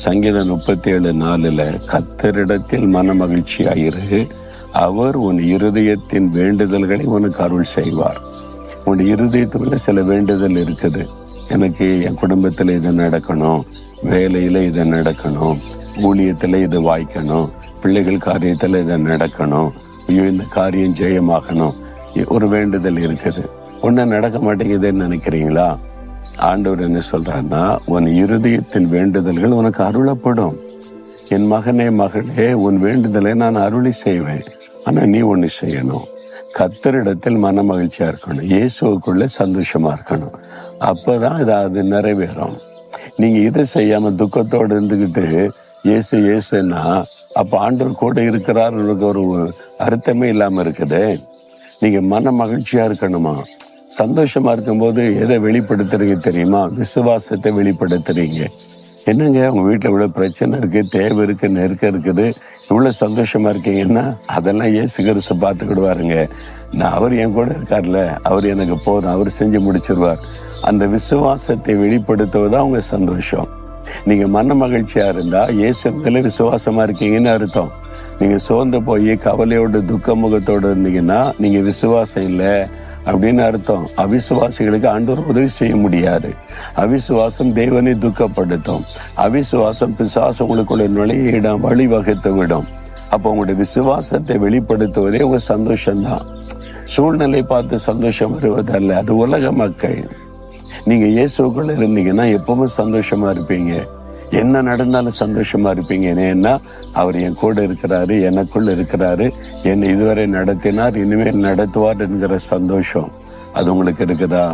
சங்கீதம் 37:4 கர்த்தரிடத்தில் மன மகிழ்ச்சியாயிரு, அவர் உன் இருதயத்தின் வேண்டுதல்களை உனக்கு அருள் செய்வார். உன் இருதயத்துக்குள்ள சில வேண்டுதல் இருக்குது. எனக்கு என் குடும்பத்துல இது நடக்கணும், வேலையில இது நடக்கணும், ஊழியத்துல இது வாய்க்கணும், பிள்ளைகள் காரியத்துல இது நடக்கணும், ஐயோ இந்த காரியம் ஜெயமாகணும், ஒரு வேண்டுதல் இருக்குது. ஒன்னும் நடக்க மாட்டேங்குதுன்னு நினைக்கிறீங்களா? ஆண்டவர் என்ன சொல்றாருன்னா, உன் இருதயத்தின் வேண்டுதல்கள் உனக்கு அருளப்படும். என் மகனே மகளே, உன் வேண்டுதலை நான் அருளி செய்வேன். ஆனா நீ ஒண்ணு செய்யணும், கர்த்தரிடத்தில் மன மகிழ்ச்சியா இருக்கணும், இயேசுக்குள்ள சந்தோஷமா இருக்கணும். அப்பதான் அது நிறைவேறும். நீங்க இதை செய்யாம துக்கத்தோடு இருந்துகிட்டு இயேசு இயேசுன்னா அப்ப ஆண்டவர் கூட இருக்கிறாருக்கு ஒரு அர்த்தமே இல்லாம இருக்குது. நீங்க மன மகிழ்ச்சியா இருக்கணுமா? சந்தோஷமா இருக்கும்போது எதை வெளிப்படுத்துறீங்க தெரியுமா? விசுவாசத்தை வெளிப்படுத்துறீங்க. என்னங்க உங்க வீட்டுல இவ்வளவு பிரச்சனை இருக்கு, தேவை இருக்கு, நெருக்கம் இருக்குது, இவ்வளவு சந்தோஷமா இருக்கீங்கன்னா அதெல்லாம் இயேசு கிறிஸ்து பார்த்துக்கிடுவாருங்க. அவர் என் கூட இருக்கார்ல, அவர் எனக்கு போதும், அவர் செஞ்சு முடிச்சிருவார். அந்த விசுவாசத்தை வெளிப்படுத்துவதா உங்க சந்தோஷம். நீங்க மன மகிழ்ச்சியா இருந்தா இயேசு மேல விசுவாசமா இருக்கீங்கன்னு அர்த்தம். நீங்க சோர்ந்து போய் கவலையோட துக்க முகத்தோடு இருந்தீங்கன்னா நீங்க விசுவாசம் இல்லை அப்படின்னு அர்த்தம். அவிசுவாசிகளுக்கு ஆண்டவர் உதவி செய்ய முடியாது. அவிசுவாசம் தேவனை துக்கப்படுத்தும். அவிசுவாசம் பிசாசு உங்களுக்குள்ள நுழைய வழிவகுத்து விடும். அப்போ உங்களுடைய விசுவாசத்தை வெளிப்படுத்துவதே உங்க சந்தோஷம்தான். சூழ்நிலை பார்த்து சந்தோஷம் வருவதல்ல, அது உலக மக்கள். நீங்க இயேசுக்குள்ள இருந்தீங்கன்னா எப்பவுமே சந்தோஷமா இருப்பீங்க. என்ன நடந்தாலும் சந்தோஷமா இருப்பீங்க. ஏன்னா அவர் என் கூட இருக்கிறாரு, எனக்குள்ள இருக்கிறாரு, என்னை இதுவரை நடத்தினார், இனிமேல் நடத்துவார் என்கிற சந்தோஷம் அது உங்களுக்கு இருக்குதா?